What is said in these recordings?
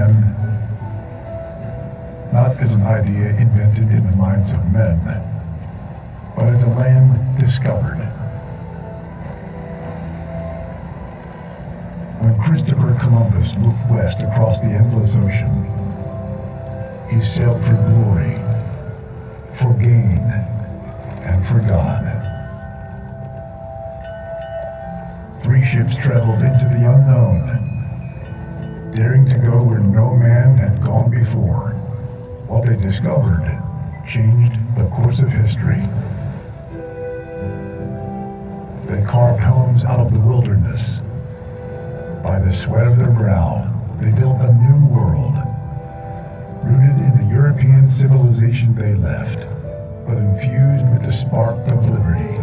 began not as an idea invented in the minds of men, but as a land discovered. When Christopher Columbus looked west across the endless ocean, he sailed for glory, for gain, and for God. 3 ships traveled into the unknown, daring to go where no man had gone before. What they discovered changed the course of history. They carved homes out of the wilderness. By the sweat of their brow, they built a new world, rooted in the European civilization they left, but infused with the spark of liberty.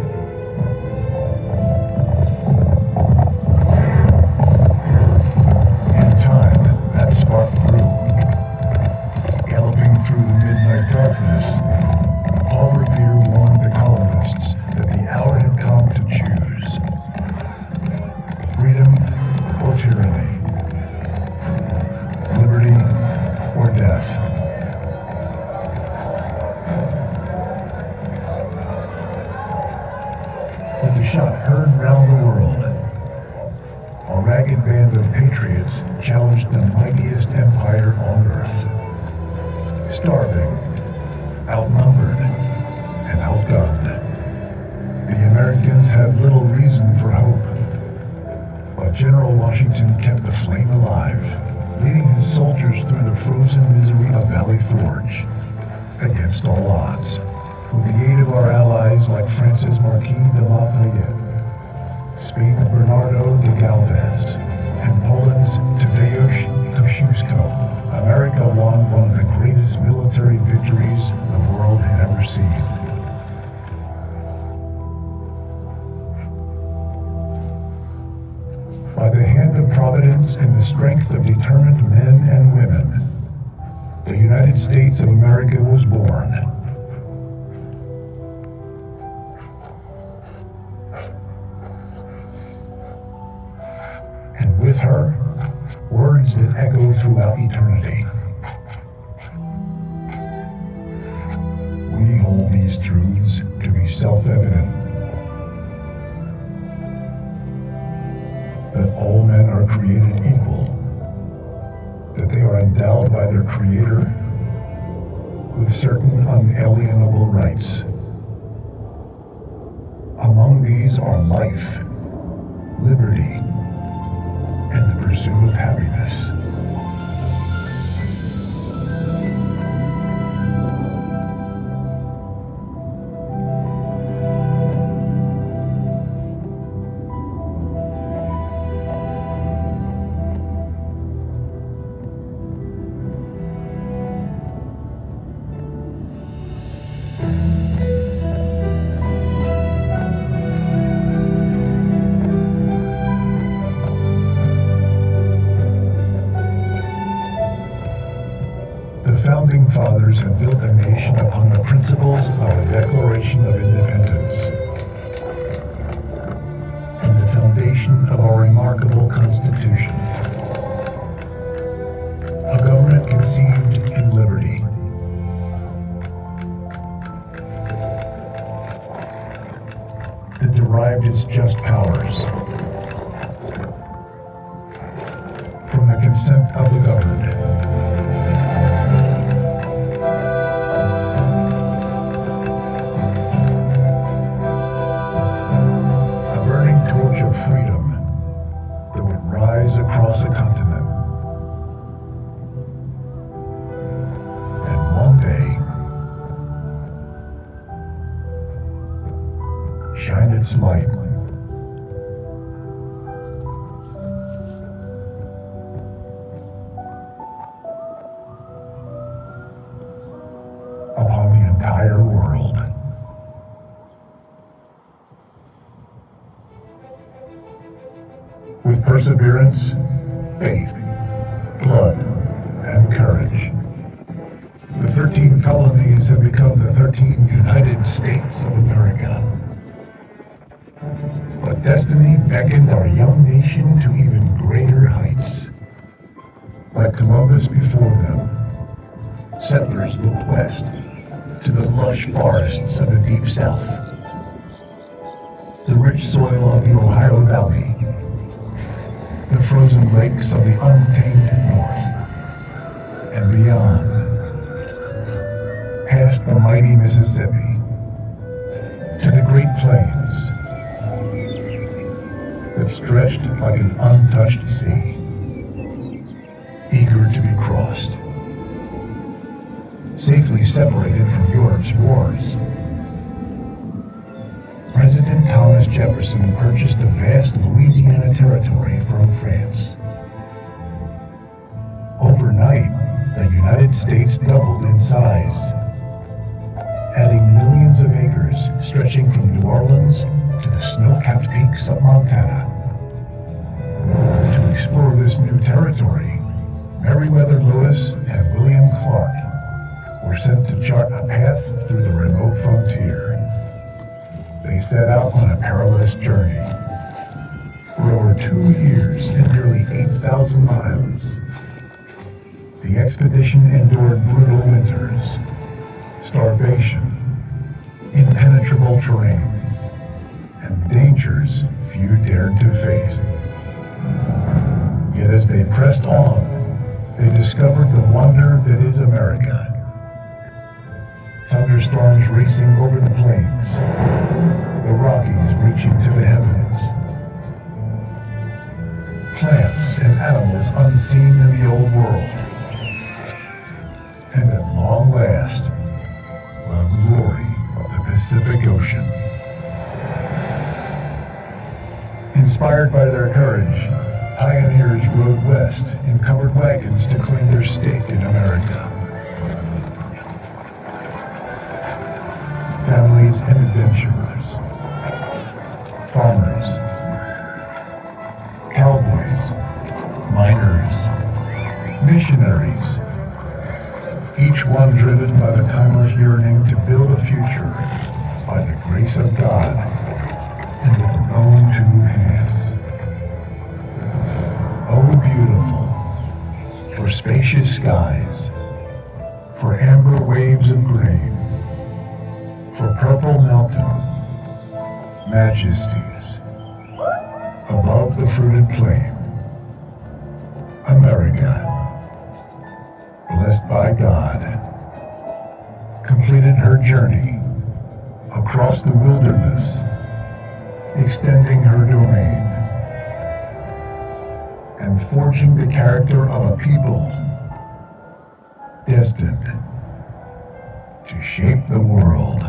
In time, that spark grew. Galloping through the midnight darkness, Paul Revere warned the colonists that the hour had come to choose freedom or tyranny, liberty or death. With the shot heard round the world, a ragged band of patriots challenged the mightiest empire on earth. Starving, outnumbered, and outgunned, the Americans had little reason for hope. But General Washington kept the flame alive, leading his soldiers through the frozen misery of Valley Forge, against all odds, with the aid of our allies like Francis Marquis de Lafayette, Spain's Bernardo de Galvez, and Poland's Tadeusz Kościuszko. America won one of the greatest military victories the world had ever seen. By the hand of Providence and the strength of determined men and women, the United States of America was born. And with her, words that echo throughout eternity. We hold these truths to be self-evident. That all men are created equal. That they are endowed by their Creator with certain unalienable rights. Among these are life, liberty, and the pursuit of happiness. Founding fathers have built a nation upon the principles of our Declaration of Independence and the foundation of our remarkable Constitution. A government conceived in liberty. That derived its just powers from the consent of the governed. Of freedom that would rise across a continent. And one day, shine its light upon the entire world. With perseverance, faith, blood, and courage, the 13 colonies have become the 13 United States of America. But destiny beckoned our young nation to even greater heights. Like Columbus before them, settlers looked west to the lush forests of the Deep South, the rich soil of the Ohio Valley, the frozen lakes of the untamed North, and beyond, past the mighty Mississippi, to the Great Plains that stretched like an untouched sea, eager to be crossed, safely separated from Europe's wars. President Thomas Jefferson purchased the vast Louisiana Territory from France. Overnight, the United States doubled in size, adding millions of acres stretching from New Orleans to the snow-capped peaks of Montana. To explore this new territory, Meriwether Lewis and William Clark were sent to chart a path through the remote frontier. They set out on a perilous journey. For over 2 years and nearly 8,000 miles, the expedition endured brutal winters, starvation, impenetrable terrain, and dangers few dared to face. Yet as they pressed on, they discovered the wonder that is America. Thunderstorms racing over the plains, the Rockies reaching to the heavens, plants and animals unseen in the old world, and at long last, the glory of the Pacific Ocean. Inspired by their courage, pioneers rode west in covered wagons to claim their stake in America. Families and adventurers, farmers, cowboys, miners, missionaries, each one driven by the timeless yearning to build a future by the grace of God and with their own 2 hands. Oh, beautiful, for spacious skies, for amber waves of grain, for purple mountain majesties above the fruited plain. America, blessed by God, completed her journey across the wilderness, extending her domain and forging the character of a people destined to shape the world.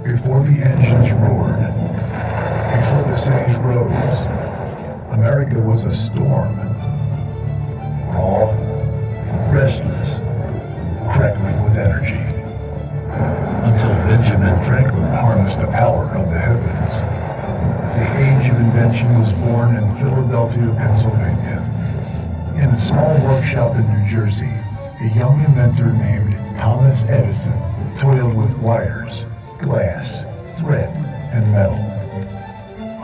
Before the engines roared, before the cities rose, America was a storm. Raw, restless, crackling with energy. Until Benjamin Franklin harnessed the power of the heavens. The age of invention was born in Philadelphia, Pennsylvania. In a small workshop in New Jersey, a young inventor named Thomas Edison toiled with wires, glass, thread, and metal,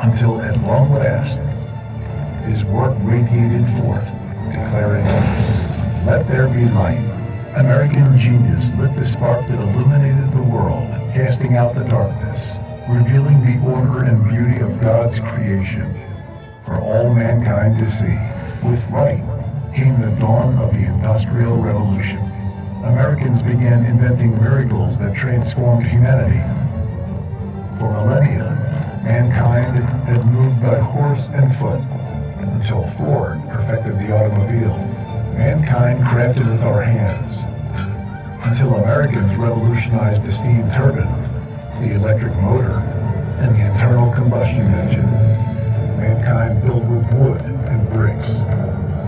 until at long last, his work radiated forth, declaring, "Let there be light." American genius lit the spark that illuminated the world, casting out the darkness, revealing the order and beauty of God's creation for all mankind to see. With light came the dawn of the Industrial Revolution. Americans began inventing miracles that transformed humanity. For millennia, mankind had moved by horse and foot, until Ford perfected the automobile. Mankind crafted with our hands, until Americans revolutionized the steam turbine, the electric motor, and the internal combustion engine. Mankind built with wood and bricks,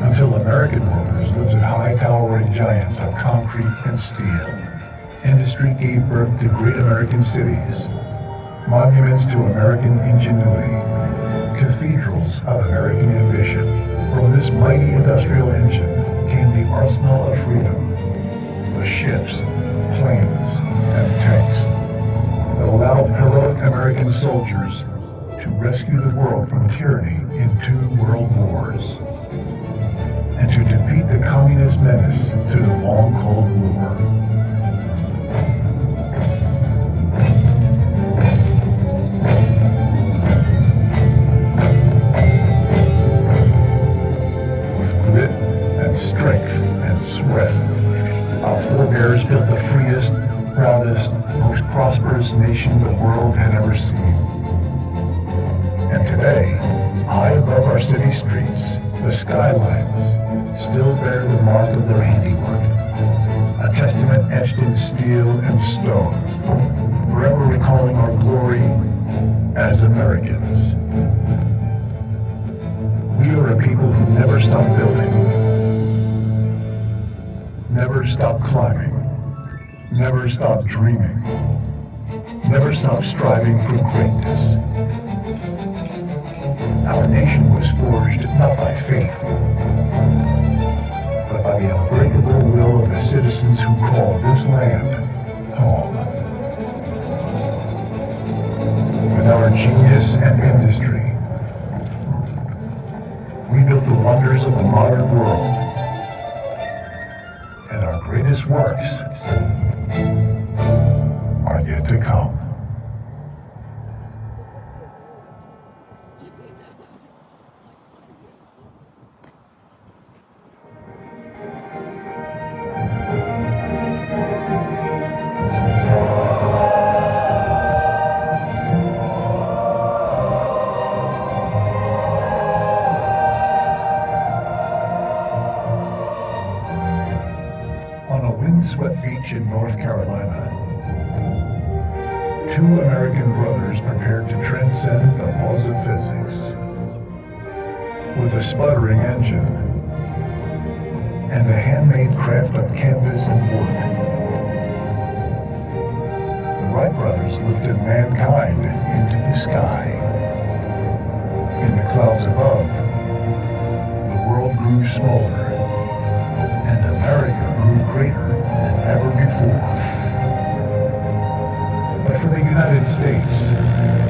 until American workers lifted high towering giants of concrete and steel. Industry gave birth to great American cities, monuments to American ingenuity, cathedrals of American ambition. From this mighty industrial engine came the arsenal of freedom, the ships, planes, and tanks that allowed heroic American soldiers to rescue the world from tyranny in 2 world wars, and to defeat the communist menace through the long Cold War. With grit and strength and sweat, our forebears built the freest, proudest, most prosperous nation the world had ever seen. And today, high above our city streets, the skylines still bear the mark of their handiwork, a testament etched in steel and stone, forever recalling our glory as Americans. We are a people who never stop building, never stop climbing, never stop dreaming, never stop striving for greatness. Our nation was forged not by fate, but by the unbreakable will of the citizens who call this land home. With our genius and industry, we built the wonders of the modern world, and our greatest works are yet to come. Windswept beach in North Carolina, 2 American brothers prepared to transcend the laws of physics. With a sputtering engine and a handmade craft of canvas and wood, the Wright brothers lifted mankind into the sky. In the clouds above, the world grew smaller, and America grew greater than ever before. But for the United States,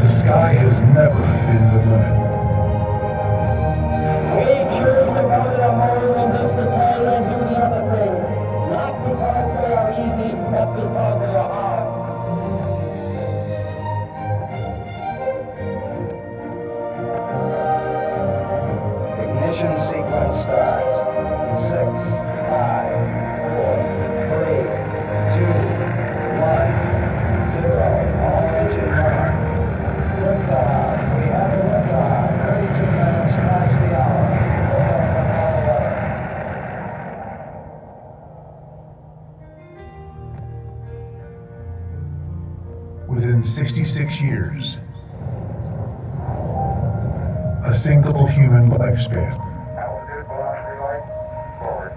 the sky has never been the limit. We choose to go to more than just to say and do the other things, not because they are easy, but because they are hard. Ignition sequence starts. 6, 5, 4, 3, 2, 1, 0. All engine on. Liftoff. We have a liftoff. 32 minutes past the hour. Within 66 years, a single human lifespan. Altitude velocity light, forward.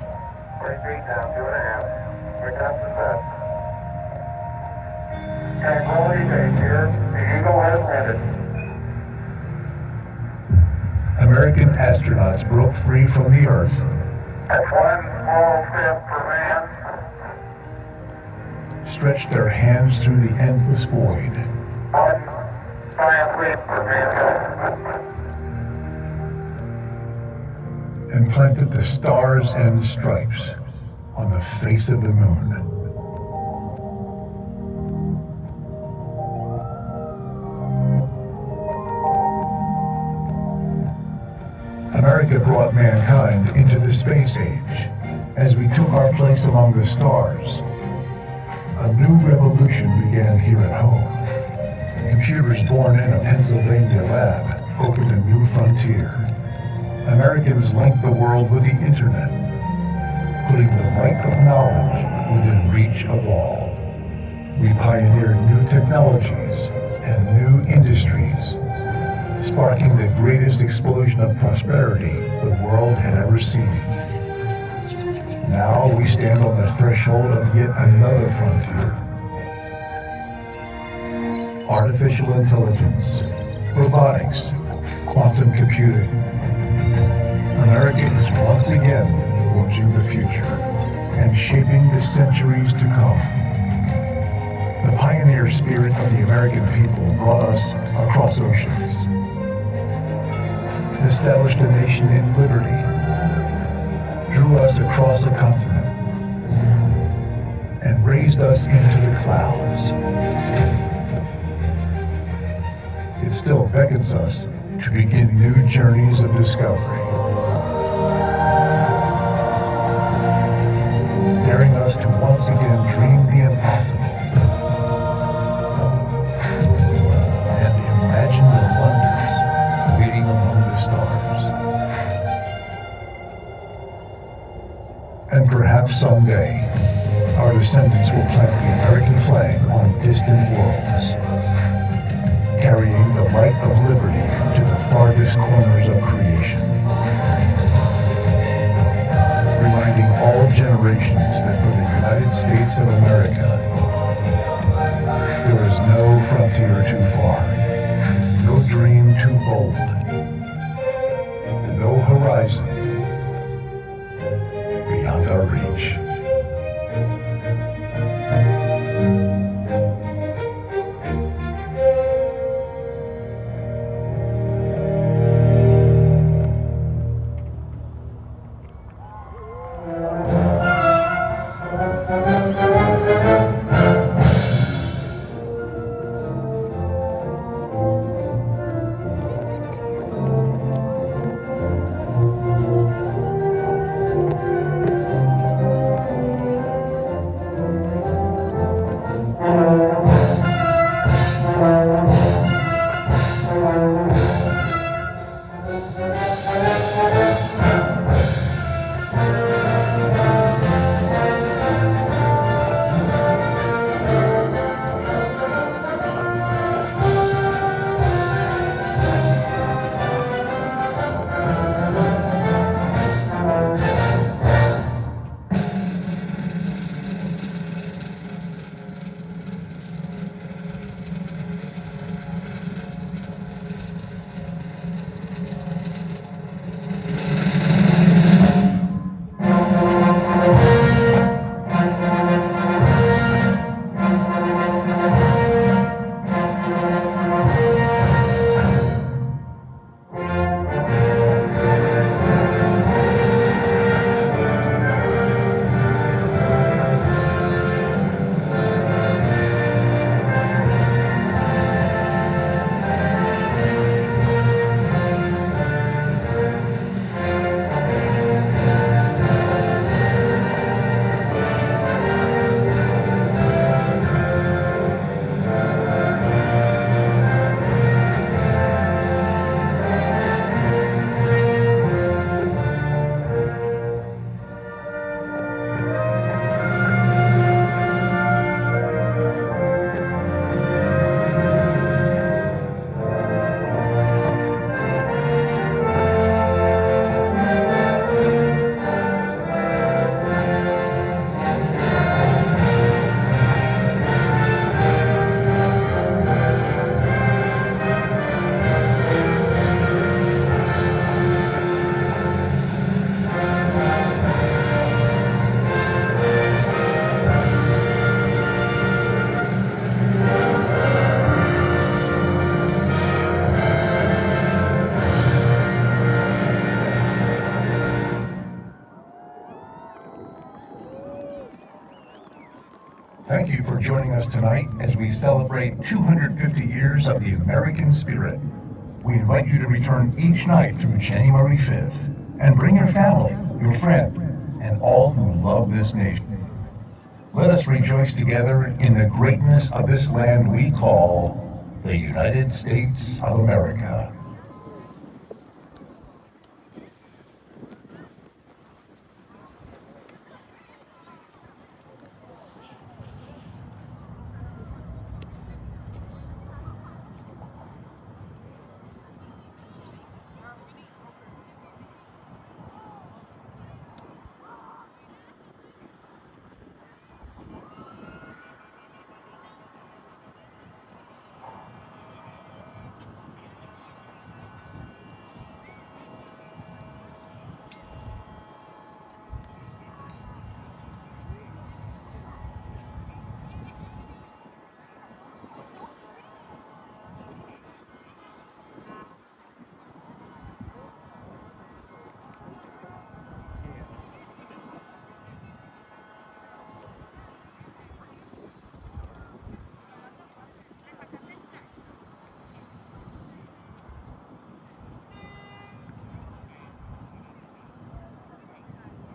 40 feet down, 2.5. We're top to set. Tranquility Base here. The Eagle has landed. American astronauts broke free from the Earth That's one small step for man, stretched their hands through the endless void, one giant leap for mankind. and planted the stars and stripes on the face of the moon. America brought mankind into the space age as we took our place among the stars. A new revolution began here at home. Computers born in a Pennsylvania lab opened a new frontier. Americans linked the world with the internet, putting the light of knowledge within reach of all. We pioneered new technologies and new industries, sparking the greatest explosion of prosperity the world had ever seen. Now we stand on the threshold of yet another frontier. Artificial intelligence, robotics, quantum computing. America is once again forging the future and shaping the centuries to come. The pioneer spirit of the American people brought us across oceans, established a nation in liberty, drew us across a continent, and raised us into the clouds. It still beckons us to begin new journeys of discovery, daring us to once again dream the impossible and imagine the wonders waiting among the stars. And perhaps someday, our descendants will plant the American flag on distant worlds, carrying the light of liberty to the farthest corners of creation, reminding all generations that for the United States of America, there is no frontier too far, no dream too bold, no horizon beyond our reach. Thank you for joining us tonight as we celebrate 250 years of the American spirit. We invite you to return each night through January 5th and bring your family, your friend, and all who love this nation. Let us rejoice together in the greatness of this land we call the United States of America.